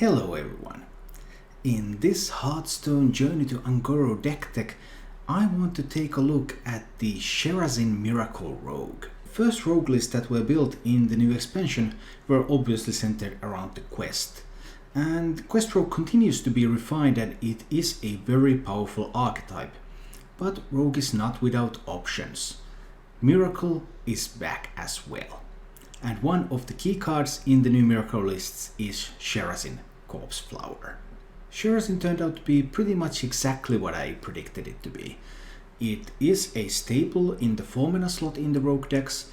Hello everyone! In this Hearthstone Journey to Un'Goro deck tech, I want to take a look at the Sherazin Miracle Rogue. First rogue lists that were built in the new expansion were obviously centered around the quest. And Quest Rogue continues to be refined and it is a very powerful archetype. But Rogue is not without options. Miracle is back as well. And one of the key cards in the new Miracle lists is Sherazin Corpse Flower. Sherazin turned out to be pretty much exactly what I predicted it to be. It is a staple in the 4-mana slot in the Rogue decks,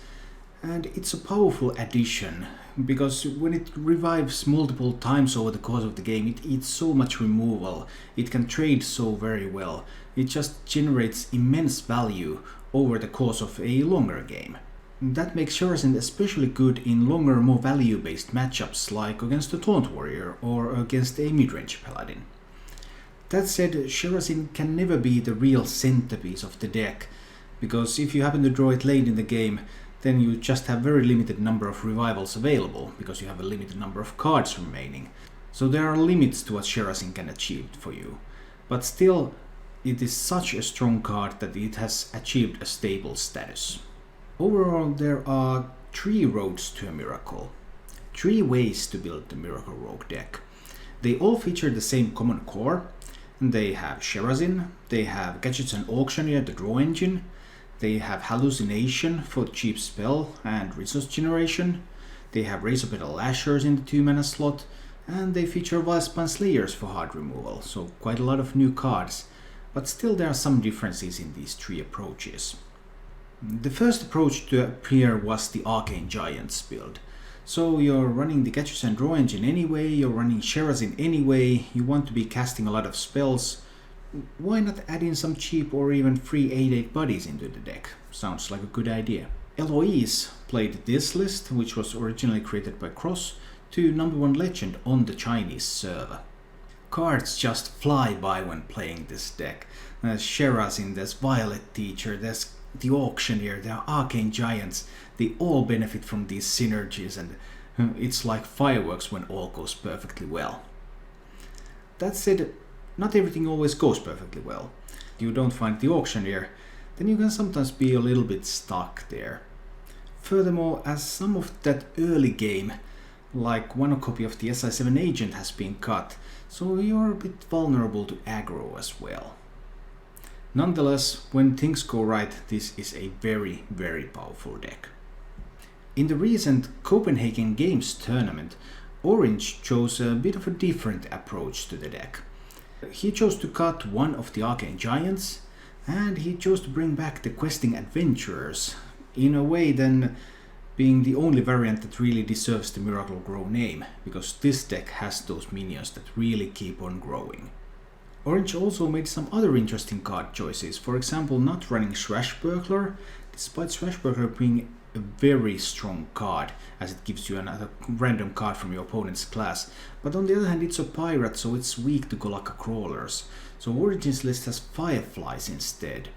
and it's a powerful addition, because when it revives multiple times over the course of the game, it eats so much removal, it can trade so very well, it just generates immense value over the course of a longer game. That makes Sherazin especially good in longer, more value-based matchups like against a Taunt Warrior or against a midrange Paladin. That said, Sherazin can never be the real centerpiece of the deck, because if you happen to draw it late in the game, then you just have very limited number of revivals available, because you have a limited number of cards remaining. So there are limits to what Sherazin can achieve for you. But still, it is such a strong card that it has achieved a stable status. Overall, there are 3 roads to a Miracle. 3 ways to build the Miracle Rogue deck. They all feature the same common core. They have Sherazin, they have Gadgets and Auctioneer, the draw engine, they have Hallucination for cheap spell and resource generation, they have Razorpetal Lashers in the 2-mana slot, and they feature Wildspan Slayers for hard removal, so quite a lot of new cards, but still there are some differences in these 3 approaches. The first approach to appear was the Arcane Giants build. So you're running the Gadgets and Draw engine anyway, you're running Sherazin anyway, you want to be casting a lot of spells. Why not add in some cheap or even free 8/8 buddies into the deck? Sounds like a good idea. Eloise played this list, which was originally created by Cross, to #1 legend on the Chinese server. Cards just fly by when playing this deck. There's Sherazin, there's Violet Teacher, there's the Auctioneer, there are Arcane Giants. They all benefit from these synergies, and it's like fireworks when all goes perfectly well. That said, not everything always goes perfectly well. If you don't find the Auctioneer, then you can sometimes be a little bit stuck there. Furthermore, as some of that early game, like one copy of the SI7 agent has been cut, so you're a bit vulnerable to aggro as well. Nonetheless, when things go right, this is a very, very powerful deck. In the recent Copenhagen Games tournament, Orange chose a bit of a different approach to the deck. He chose to cut one of the Arcane Giants, and he chose to bring back the Questing Adventurers, in a way then being the only variant that really deserves the Miracle Grow name, because this deck has those minions that really keep on growing. Orange also made some other interesting card choices, for example not running Swashbuckler, despite Swashbuckler being a very strong card, as it gives you another random card from your opponent's class, but on the other hand it's a pirate, so it's weak to Golakka Crawlers, so Origin's list has Fireflies instead.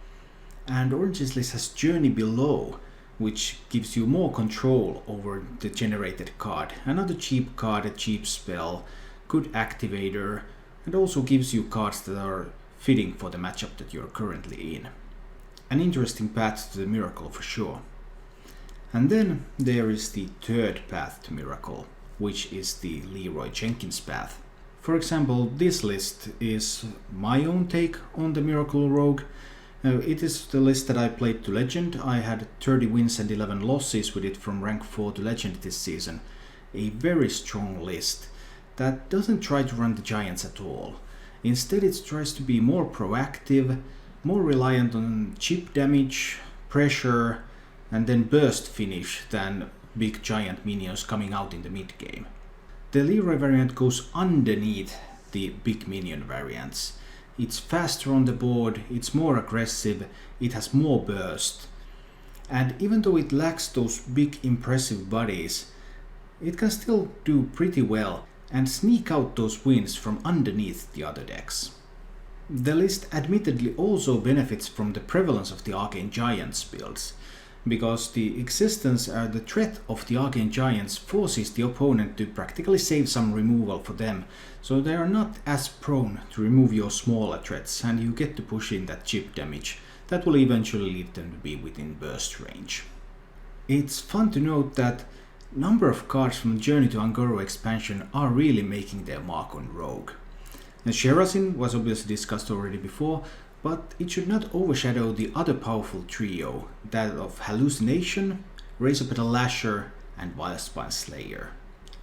And Origin's list has Journey Below, which gives you more control over the generated card, another cheap card, a cheap spell, good activator, and also gives you cards that are fitting for the matchup that you're currently in. An interesting path to the Miracle for sure. And then there is the third path to Miracle, which is the Leroy Jenkins path. For example, this list is my own take on the Miracle Rogue. It is the list that I played to Legend. I had 30 wins and 11 losses with it from rank 4 to Legend this season. A very strong list that doesn't try to run the Giants at all. Instead it tries to be more proactive, more reliant on chip damage, pressure, and then burst finish than big giant minions coming out in the mid game. The Leroy variant goes underneath the big minion variants. It's faster on the board, it's more aggressive, it has more burst. And even though it lacks those big impressive bodies, it can still do pretty well and sneak out those wins from underneath the other decks. The list admittedly also benefits from the prevalence of the Arcane Giants builds. because the existence or the threat of the Arcane Giants forces the opponent to practically save some removal for them, so they are not as prone to remove your smaller threats, and you get to push in that chip damage that will eventually lead them to be within burst range. It's fun to note that number of cards from Journey to Un'Goro expansion are really making their mark on Rogue. And Sherazin was obviously discussed already before, but it should not overshadow the other powerful trio, that of Hallucination, Razorpetal Lasher, and Wildspine Slayer.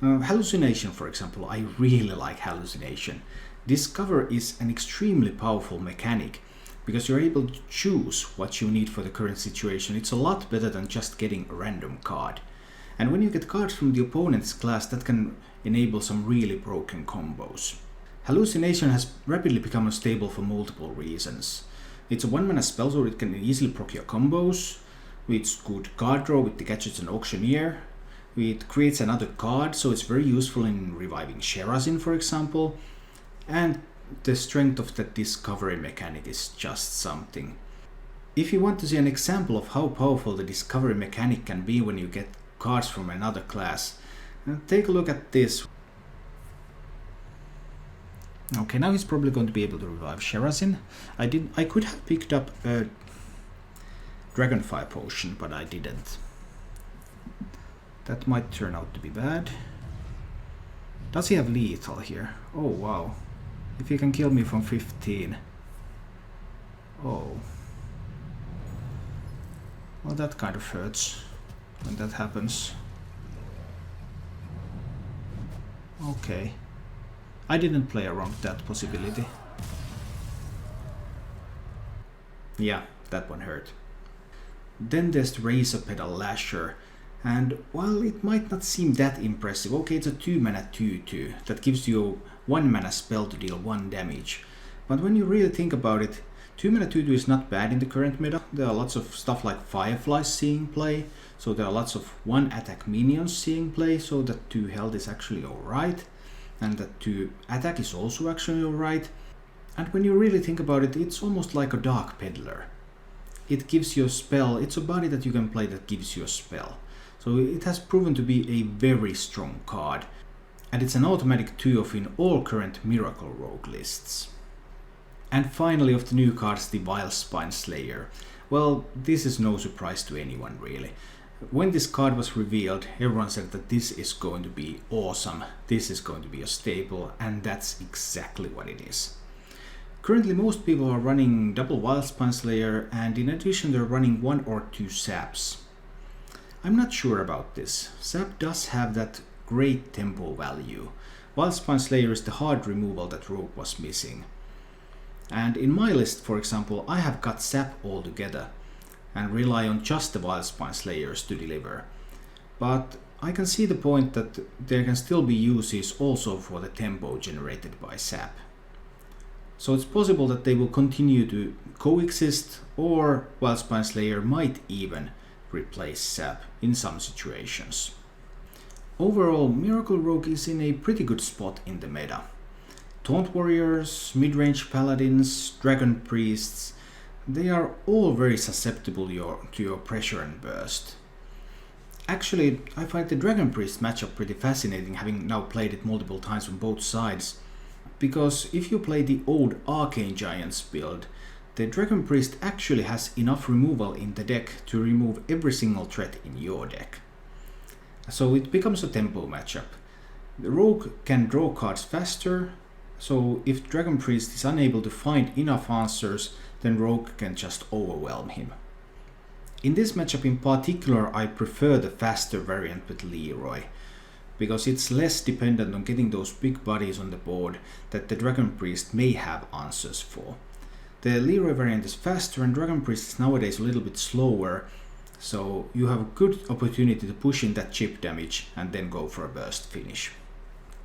Hallucination, for example, I really like Hallucination. Discover is an extremely powerful mechanic, because you're able to choose what you need for the current situation. It's a lot better than just getting a random card. And when you get cards from the opponent's class, that can enable some really broken combos. Hallucination has rapidly become unstable for multiple reasons. It's a 1-mana spell, so it can easily proc your combos. It's good card draw with the Gadgets and Auctioneer. It creates another card, so it's very useful in reviving Sherazin, for example. And the strength of that discovery mechanic is just something. If you want to see an example of how powerful the discovery mechanic can be when you get cards from another class, take a look at this. Okay, now he's probably going to be able to revive Sherazin. I could have picked up a Dragonfire potion, but I didn't. That might turn out to be bad. Does he have lethal here? Oh wow. If he can kill me from 15. Oh. Well, that kind of hurts when that happens. Okay. I didn't play around that possibility. Yeah, that one hurt. Then there's the Razorpetal Lasher, and while it might not seem that impressive, okay, it's a 2-mana 2/2 that gives you a 1-mana spell to deal 1 damage. But when you really think about it, 2-mana 2/2 is not bad in the current meta. There are lots of stuff like Fireflies seeing play, so there are lots of 1-attack minions seeing play, so that 2 health is actually alright. And that 2 attack is also actually alright. And when you really think about it, it's almost like a Dark Peddler. It gives you a spell, it's a body that you can play that gives you a spell. So it has proven to be a very strong card. And it's an automatic 2-off in all current Miracle Rogue lists. And finally, of the new cards, the Wildspine Slayer. Well, this is no surprise to anyone really. When this card was revealed, everyone said that this is going to be awesome, this is going to be a staple, and that's exactly what it is. Currently most people are running double Wildspine Slayer, and in addition they're running 1 or 2 saps. I'm not sure about this. Sap does have that great tempo value. Wildspine Slayer is the hard removal that Rogue was missing. And in my list, for example, I have cut sap altogether and rely on just the Wildspine Slayers to deliver. But I can see the point that there can still be uses also for the tempo generated by sap. So it's possible that they will continue to coexist, or Wildspine Slayer might even replace sap in some situations. Overall, Miracle Rogue is in a pretty good spot in the meta. Taunt Warriors, Midrange Paladins, Dragon Priests, they are all very susceptible to your pressure and burst. Actually, I find the Dragon Priest matchup pretty fascinating, having now played it multiple times from both sides. Because if you play the old Arcane Giants build, the Dragon Priest actually has enough removal in the deck to remove every single threat in your deck. So it becomes a tempo matchup. The Rogue can draw cards faster, so if Dragon Priest is unable to find enough answers, then Rogue can just overwhelm him. In this matchup in particular, I prefer the faster variant with Leeroy, because it's less dependent on getting those big bodies on the board that the Dragon Priest may have answers for. The Leeroy variant is faster and Dragon Priest is nowadays a little bit slower, so you have a good opportunity to push in that chip damage and then go for a burst finish.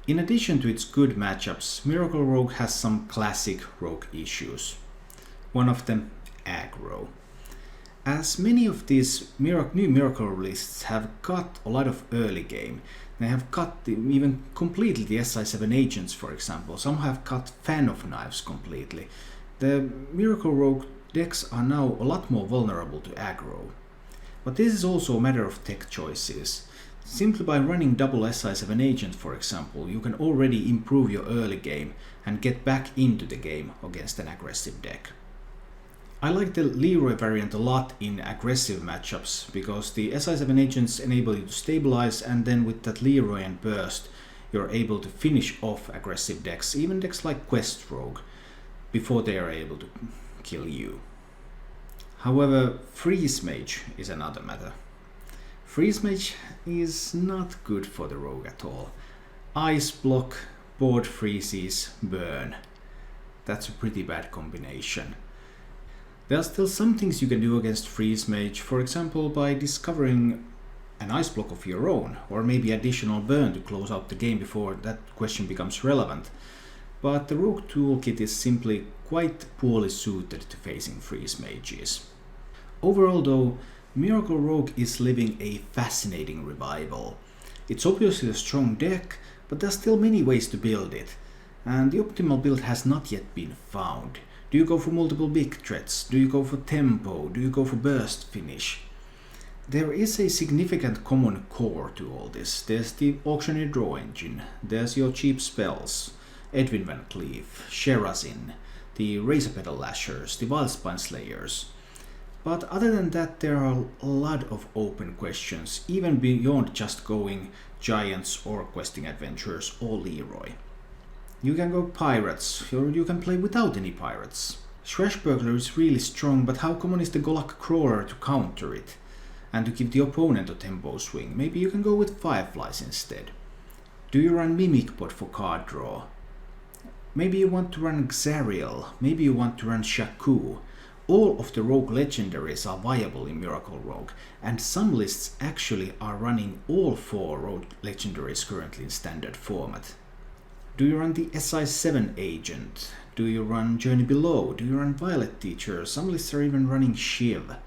In addition to its good matchups, Miracle Rogue has some classic Rogue issues. One of them, aggro. As many of these new Miracle lists have cut a lot of early game, they have cut even completely the SI7 agents, for example. Some have cut Fan of Knives completely. The Miracle Rogue decks are now a lot more vulnerable to aggro. But this is also a matter of tech choices. Simply by running double SI7 agent, for example, you can already improve your early game and get back into the game against an aggressive deck. I like the Leroy variant a lot in aggressive matchups because the SI7 agents enable you to stabilize, and then with that Leroy and burst you're able to finish off aggressive decks, even decks like Quest Rogue, before they are able to kill you. However, Freeze Mage is another matter. Freeze Mage is not good for the rogue at all. Ice block, board freezes, burn. That's a pretty bad combination. There are still some things you can do against Freeze Mage, for example by discovering an ice block of your own, or maybe additional burn to close out the game before that question becomes relevant. But the rogue toolkit is simply quite poorly suited to facing Freeze Mages. Overall though, Miracle Rogue is living a fascinating revival. It's obviously a strong deck, but there's still many ways to build it, and the optimal build has not yet been found. Do you go for multiple big threats? Do you go for tempo? Do you go for burst finish? There is a significant common core to all this. There's the Auctioneer Draw Engine, there's your cheap spells, Edwin Van Cleef, Sherazin, the Razor Petal Lashers, the Wildspine Slayers. But other than that, there are a lot of open questions, even beyond just going Giants or Questing Adventurers or Leroy. You can go Pirates, or you can play without any Pirates. Swashbuckler is really strong, but how common is the Golak Crawler to counter it? And to give the opponent a tempo swing, maybe you can go with Fireflies instead. Do you run Mimic Pod for card draw? Maybe you want to run Xariel, maybe you want to run Shaku. All of the rogue legendaries are viable in Miracle Rogue, and some lists actually are running all 4 rogue legendaries currently in standard format. Do you run the SI7 agent? Do you run Journey Below? Do you run Violet Teacher? Some lists are even running Shiv.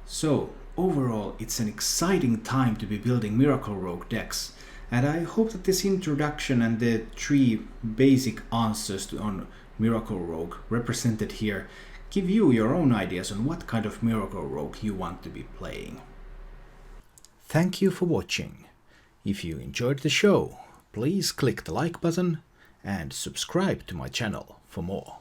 So, overall, it's an exciting time to be building Miracle Rogue decks, and I hope that this introduction and the 3 basic answers on Miracle Rogue represented here give you your own ideas on what kind of Miracle Rogue you want to be playing. Thank you for watching. If you enjoyed the show, please click the like button and subscribe to my channel for more.